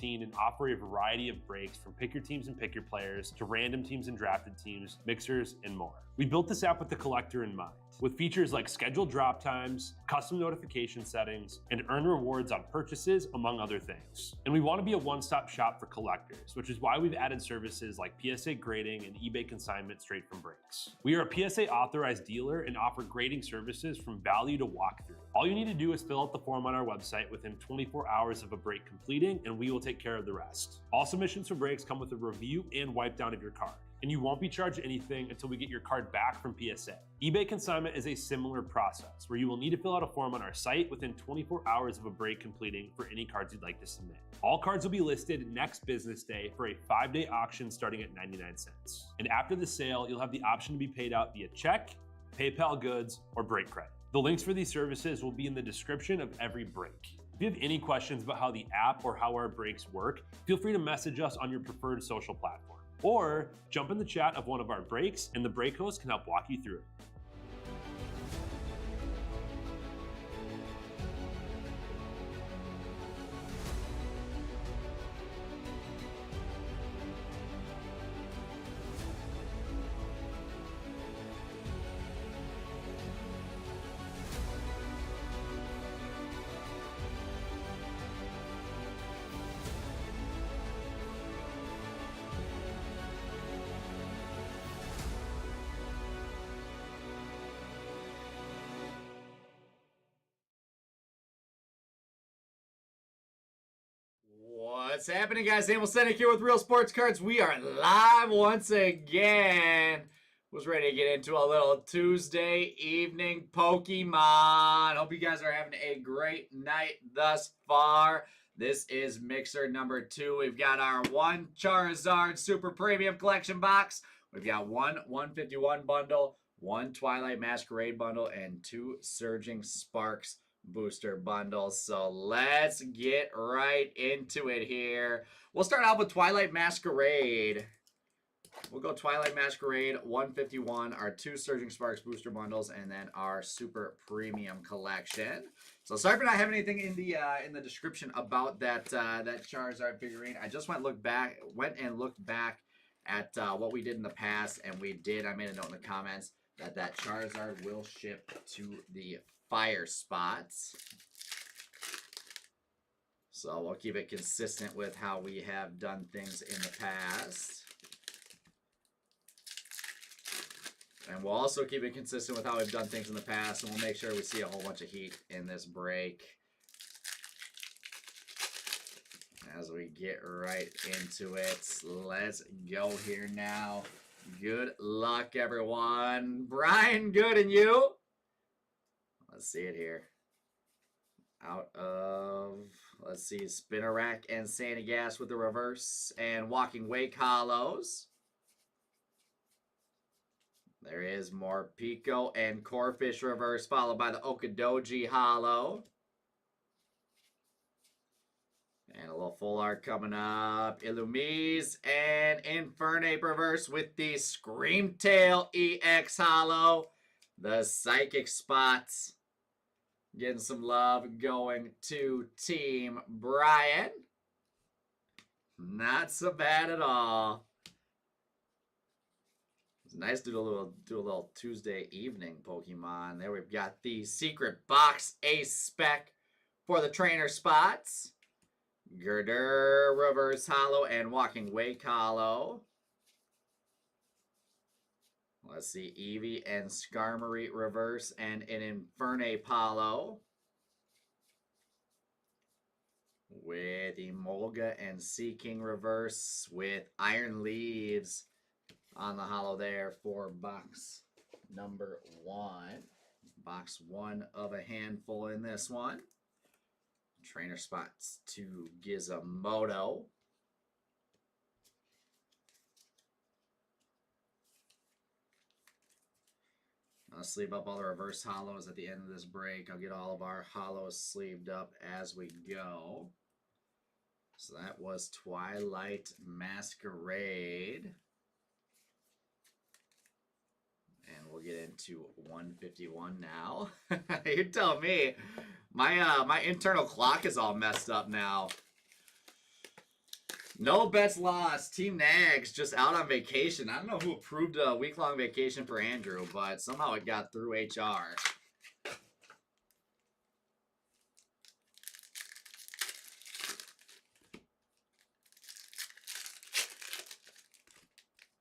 2016 and offer a variety of breaks from pick your teams and pick your players to random teams and drafted teams, mixers, and more. We built this app with the collector in mind, with features like scheduled drop times, custom notification settings, and earn rewards on purchases, among other things. And we want to be a one-stop shop for collectors, which is why we've added services like PSA grading and eBay consignment straight from breaks. We are a PSA authorized dealer and offer grading services from value to walkthrough. All you need to do is fill out the form on our website within 24 hours of a break completing, and we will take care of the rest. All submissions for breaks come with a review and wipe down of your card, and you won't be charged anything until we get your card back from PSA. eBay consignment is a similar process where you will need to fill out a form on our site within 24 hours of a break completing for any cards you'd like to submit. All cards will be listed next business day for a 5-day auction starting at 99 cents. And after the sale, you'll have the option to be paid out via check, PayPal goods, or break credit. The links for these services will be in the description of every break. If you have any questions about how the app or how our breaks work, feel free to message us on your preferred social platform. Or jump in the chat of one of our breaks and the break host can help walk you through it. What's happening, guys? Samuel Senek here with Real Sports Cards. We are live once again. Was ready to get into a little Tuesday evening Pokemon. Hope you guys are having a great night thus far. This is Mixer number 2. We've got our one Charizard Super Premium Collection box. We've got one 151 bundle, one Twilight Masquerade bundle, and 2 Surging Sparks booster bundles. So let's get right into it here. We'll start out with Twilight Masquerade. We'll go Twilight Masquerade 151, our 2 Surging Sparks booster bundles, and then our Super Premium collection. So sorry for not having anything in the description about that that Charizard figurine. I just went and looked back at what we did in the past, and we did. I made a note in the comments that Charizard will ship to the fire spots. So we'll keep it consistent with how we have done things in the past. And we'll also keep it consistent with how we've done things in the past, and we'll make sure we see a whole bunch of heat in this break. As we get right into it, let's go here now. Good luck, everyone. Brian, good, and you? Let's see it here. Out of, let's see, Spinarak and Sandygast with the reverse, and Walking Wake hollows. There is more Pico and Corphish reverse, followed by the Okadoji hollow. And a little full art coming up. Illumise and Infernape reverse with the Screamtail EX hollow. The Psychic spots. Getting some love going to Team Brian. Not so bad at all. It's nice to do a little Tuesday evening Pokemon. There we've got the Secret Box Ace Spec for the trainer spots. Girder reverse hollow and Walking Wake hollow. Let's see, Eevee and Skarmory reverse and an Infernape hollow. With Emolga and Seaking reverse with Iron Leaves on the hollow there for box number 1. Box 1 of a handful in this one. Trainer spots to Gizmodo. I'll sleeve up all the reverse hollows at the end of this break. I'll get all of our hollows sleeved up as we go. So that was Twilight Masquerade. And we'll get into 151 now. You tell me. My internal clock is all messed up now. No bets lost. Team Nags just out on vacation. I don't know who approved a week-long vacation for Andrew, but somehow it got through HR.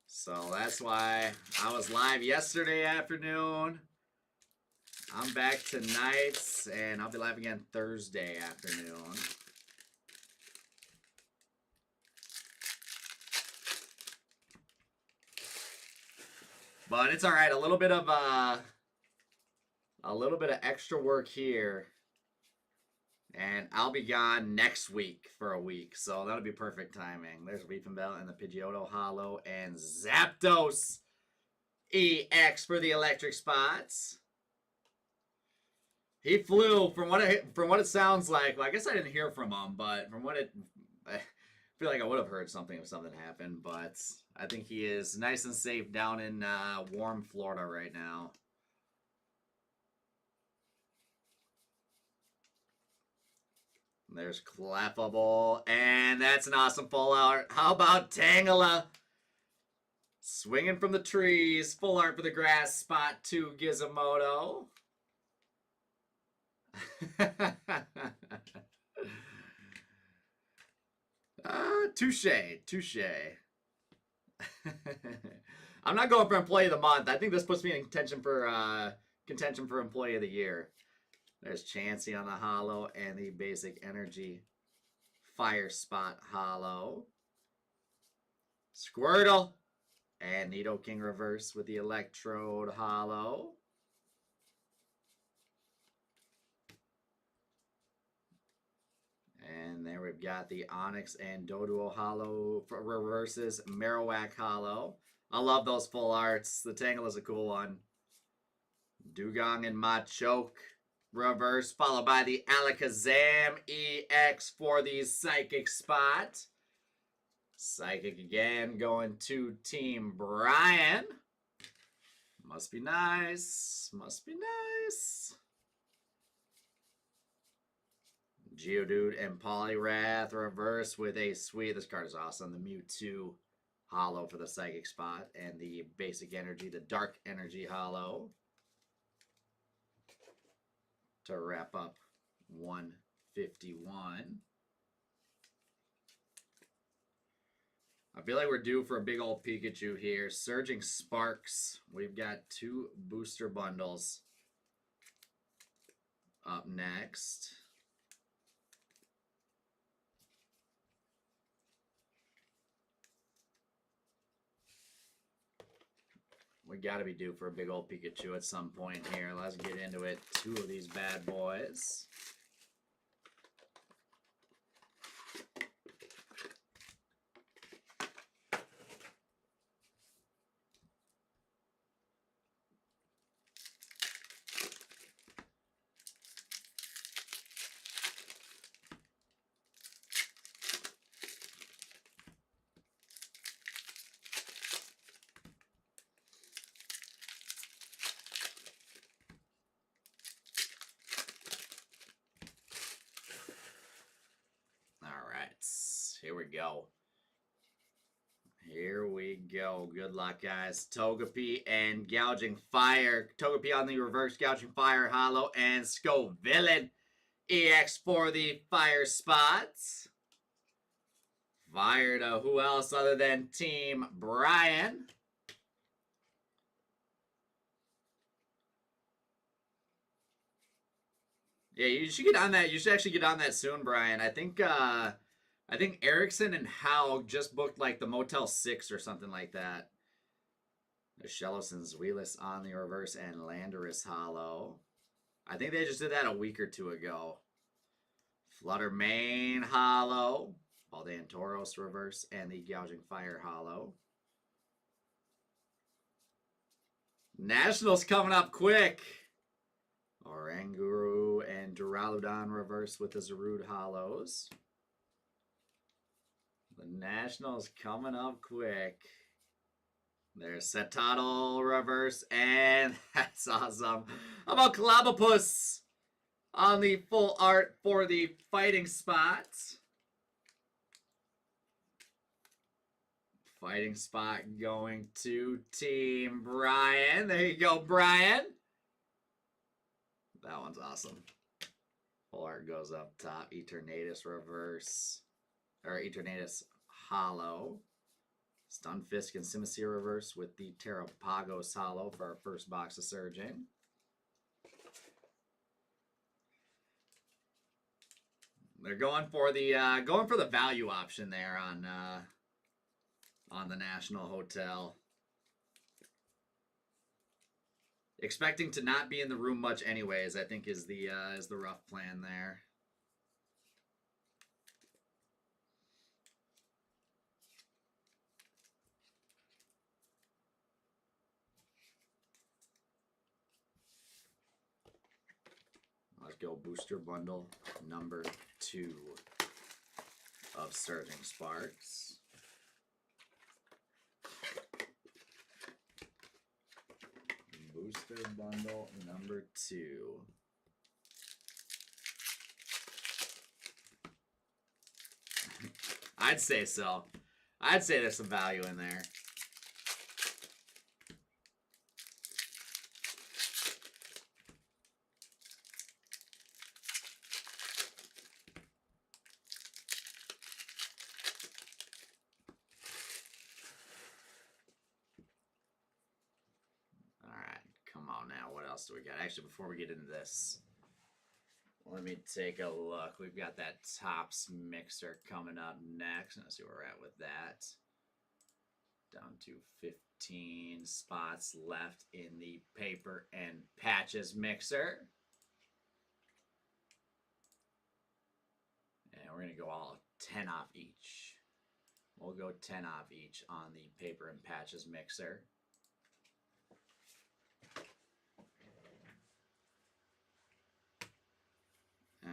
So that's why I was live yesterday afternoon. I'm back tonight, and I'll be live again Thursday afternoon. But it's all right. A little bit of extra work here, and I'll be gone next week for a week, so that'll be perfect timing. There's Weepinbell and the Pidgeotto Hollow and Zapdos EX for the electric spots. He flew from what it sounds like. Well, I guess I didn't hear from him, but from what I feel like I would have heard something if something happened. But I think he is nice and safe down in warm Florida right now. There's Clefable, and that's an awesome full art. How about Tangela? Swinging from the trees, full art for the grass spot 2 Gizmodo. Touche. I'm not going for Employee of the Month. I think this puts me in contention for Employee of the Year. There's Chansey on the Hollow and the Basic Energy Fire Spot Hollow. Squirtle and Nidoking Reverse with the Electrode Hollow. And there we've got the Onyx and Doduo Hollow for reverses, Marowak Hollow. I love those full arts. The Tangle is a cool one. Dugong and Machoke reverse, followed by the Alakazam EX for the Psychic spot. Psychic again going to Team Brian. Must be nice. Must be nice. Geodude and Poliwrath reverse with a sweet. This card is awesome. The Mewtwo Hollow for the Psychic spot and the Basic Energy, the Dark Energy Hollow to wrap up 151. I feel like we're due for a big old Pikachu here. Surging Sparks. We've got 2 booster bundles up next. We got to be due for a big old Pikachu at some point here. Let's get into it. 2 of these bad boys. Here we go. Here we go. Good luck, guys. Togepi and Gouging Fire. Togepi on the reverse, Gouging Fire Hollow, and Scovillain EX for the Fire spots. Fire to who else other than Team Brian? Yeah, you should get on that. You should actually get on that soon, Brian. I think Erickson and Haug just booked like the Motel 6 or something like that. There's Shellison's Wheeless on the reverse and Landorus Hollow. I think they just did that a week or 2 ago. Flutter Mane Hollow. Baldan Tauros reverse and the Gouging Fire Hollow. Nationals coming up quick. Oranguru and Duraludon reverse with the Zarude Hollows. The Nationals coming up quick. There's Setotl reverse, and that's awesome. How about Clobopus on the full art for the fighting spots? Fighting spot going to Team Brian. There you go, Brian. That one's awesome. Full art goes up top. Eternatus reverse. Or Eternatus hollow. Stunfisk and Simisear reverse with the Terrapagos hollow for our first box of Surging. They're going for the value option there on the National Hotel. Expecting to not be in the room much anyways, I think is the rough plan there. Let's go booster bundle number 2 of Surging Sparks. Booster bundle number 2. I'd say so. I'd say there's some value in there. Do we got? Actually, before we get into this, let me take a look. We've got that Topps mixer coming up next. Let's see where we're at with that. Down to 15 spots left in the paper and patches mixer. And we're going to go all 10 off each. We'll go 10 off each on the paper and patches mixer.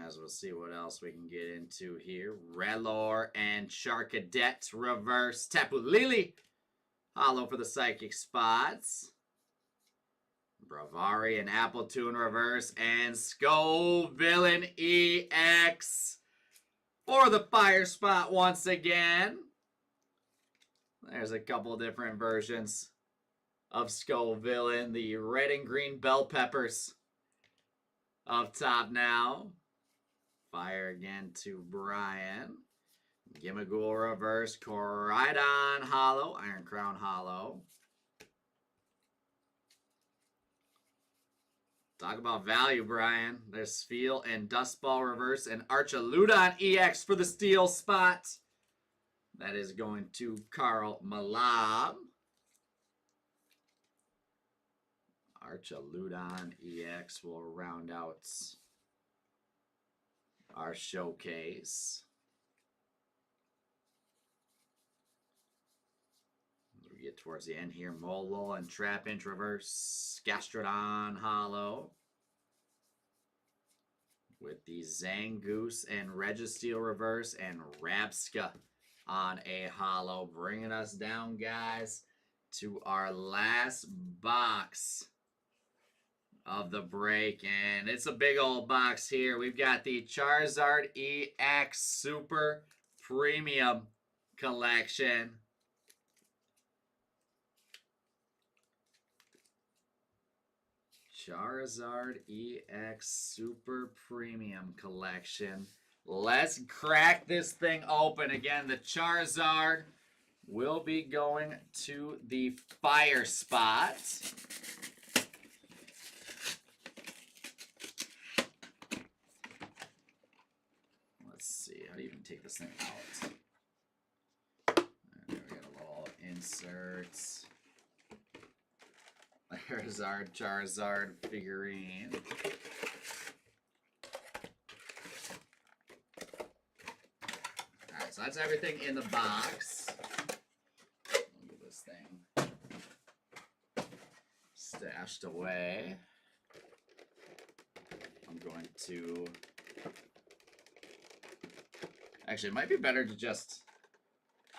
As we'll see what else we can get into here. Relor and Charcadet reverse. Tapu Lele hollow for the Psychic spots. Bravari and Appletoon reverse. And Scovillain EX for the Fire spot once again. There's a couple different versions of Scovillain. The red and green bell peppers up top now. Fire again to Brian. Gimmighoul reverse. Koraidon hollow. Iron Crown hollow. Talk about value, Brian. There's Spheal and Dustball reverse. And Archaludon EX for the steel spot. That is going to Carl Malab. Archaludon EX will round out our showcase. As we get towards the end here, Molol and Trapinch reverse. Gastrodon hollow. With the Zangoose and Registeel reverse. And Rabska on a hollow. Bringing us down, guys, to our last box of the break, and it's a big old box here. We've got the Charizard EX Super Premium Collection. Charizard EX Super Premium Collection. Let's crack this thing open. Again, the Charizard will be going to the Fire spot. How do you even take this thing out? There we got a little inserts. There's our Charizard figurine. Alright, so that's everything in the box. Look at this thing stashed away. I'm going to... Actually, it might be better to just...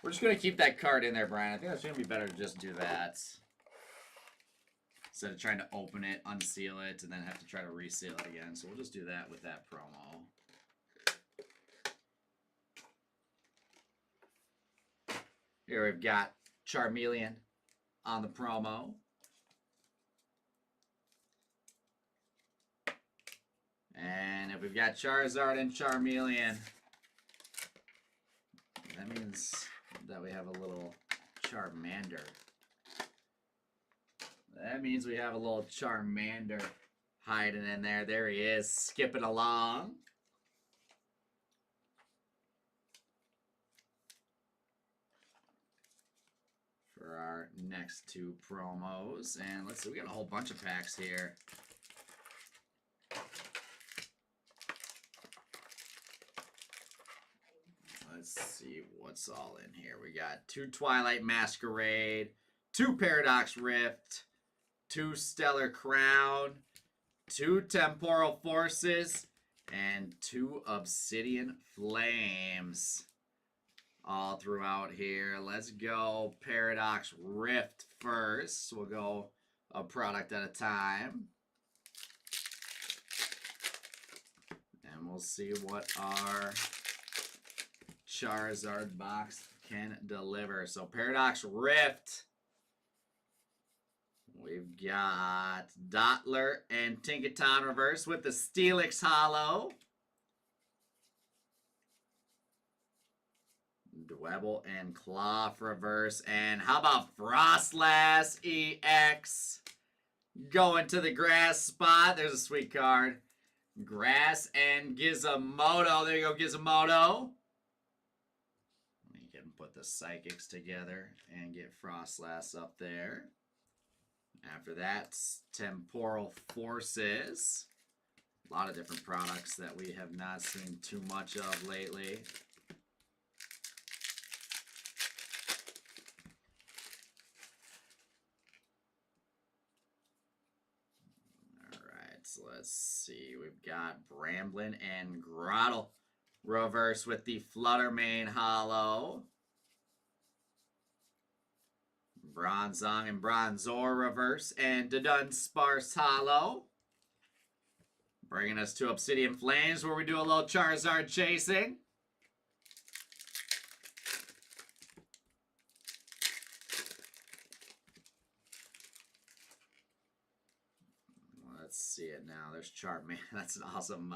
We're just going to keep that card in there, Brian. I think it's going to be better to just do that. Instead of trying to open it, unseal it, and then have to try to reseal it again. So we'll just do that with that promo. Here we've got Charmeleon on the promo. And if we've got Charizard and Charmeleon, that means that we have a little Charmander. That means we have a little Charmander hiding in there. There he is, skipping along. For our next two promos. And let's see, we got a whole bunch of packs here. Let's see what's all in here. We got 2 Twilight Masquerade, 2 Paradox Rift, 2 Stellar Crown, 2 Temporal Forces, and 2 Obsidian Flames. All throughout here. Let's go Paradox Rift first. We'll go a product at a time. And we'll see what our Charizard box can deliver. So Paradox Rift. We've got Dottler and Tinkaton reverse with the Steelix Hollow. Dwebble and Cloth reverse. And how about Frostlass EX? Going to the grass spot. There's a sweet card. Grass and Gizmodo. There you go, Gizmodo. You can put the Psychics together and get Frostlass up there. After that, Temporal Forces. A lot of different products that we have not seen too much of lately. Alright, so let's see. We've got Bramblin and Grottle reverse with the Fluttermane Hollow. Bronzong and Bronzor reverse and Dunsparce Hollow. Bringing us to Obsidian Flames where we do a little Charizard chasing. Let's see it now. There's Charmander. That's an awesome,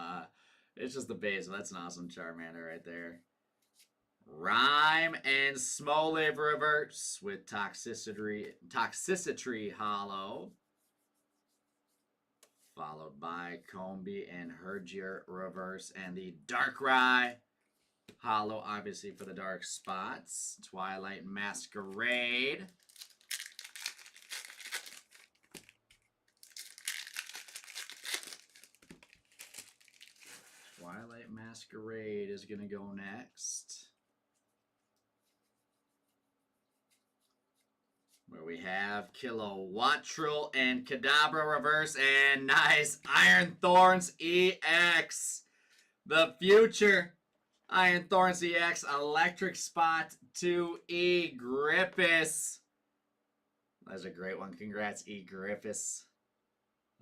it's just the base, but that's an awesome Charmander right there. Rhyme and Smoliv reverse with Toxicity Hollow. Followed by Combee and Hergier reverse and the Darkrai Hollow, obviously for the dark spots. Twilight Masquerade. Twilight Masquerade is going to go next. Where we have Kilowattrel and Kadabra reverse and nice Iron Thorns EX. The future Iron Thorns EX Electric Spot to E Griffiths. That's a great one. Congrats, E Griffiths.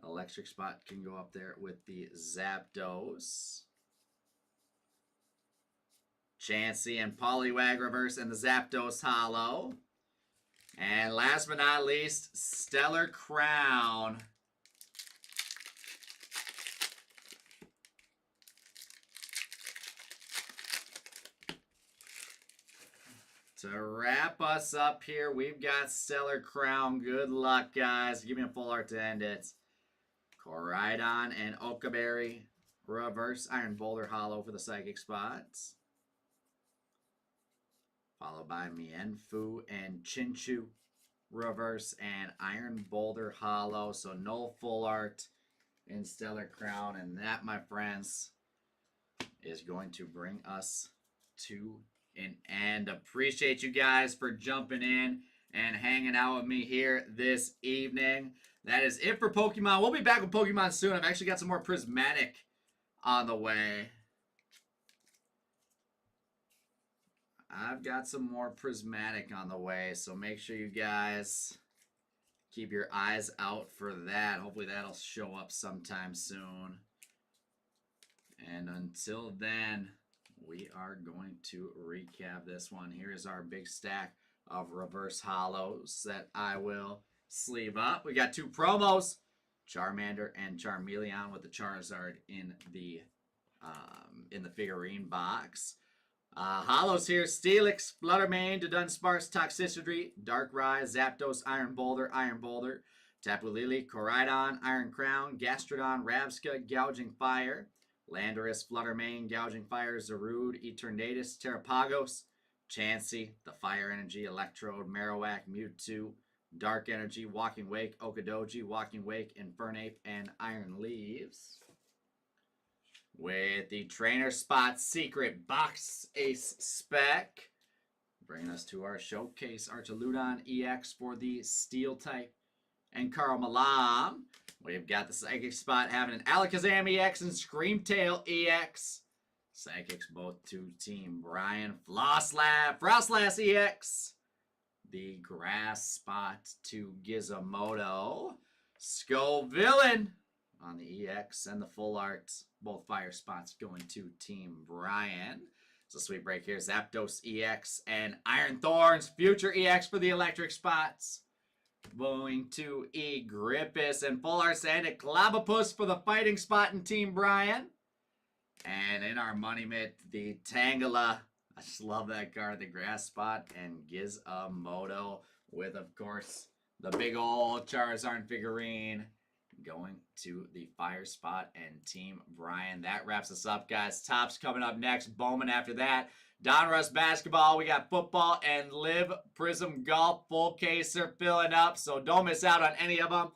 Electric Spot can go up there with the Zapdos. Chansey and Poliwag reverse and the Zapdos Hollow. And last but not least, Stellar Crown. To wrap us up here, we've got Stellar Crown. Good luck, guys. Give me a full art to end it. Koraidon and Okaberry reverse. Iron Boulder Hollow for the Psychic spots. Followed by Mienfoo and Chinchou reverse and Iron Boulder Hollow. So no full art in Stellar Crown. And that, my friends, is going to bring us to an end. Appreciate you guys for jumping in and hanging out with me here this evening. That is it for Pokemon. We'll be back with Pokemon soon. I've actually got some more Prismatic on the way. I've got some more Prismatic on the way, so make sure you guys keep your eyes out for that. Hopefully that'll show up sometime soon. And until then, we are going to recap this one. Here's our big stack of reverse hollows that I will sleeve up. We got 2 promos, Charmander and Charmeleon with the Charizard in the figurine box. Hollows here, Steelix, Fluttermane, Dunsparce, Toxicity, Darkrai, Zapdos, Iron Boulder, Tapu Lele, Koraidon, Iron Crown, Gastrodon, Rabsca, Gouging Fire, Landorus, Fluttermane, Gouging Fire, Zarude, Eternatus, Terrapagos, Chansey, the Fire Energy, Electrode, Marowak, Mewtwo, Dark Energy, Walking Wake, Okadoji, Walking Wake, Infernape, and Iron Leaves. With the Trainer Spot Secret Box Ace Spec, bringing us to our showcase, Archaludon EX for the Steel type, and Karl Malam. We've got the Psychic Spot having an Alakazam EX and Screamtail EX. Psychics both to Team Brian. Frostlass EX. The Grass Spot to Gizmodo. Skullvillain on the EX and the full art. Both fire spots going to Team Brian. It's a sweet break here. Zapdos EX and Iron Thorns Future EX for the electric spots. Going to Grippus and full art Sandic Clavapus for the fighting spot in Team Brian. And in our money mitt, the Tangela. I just love that card, the grass spot, and Gizmodo with, of course, the big old Charizard figurine going to the fire spot and Team Brian. That wraps us up, guys. Topps coming up next. Bowman after that. Donruss basketball. We got football and Live Prism Golf. Full case are filling up, so don't miss out on any of them.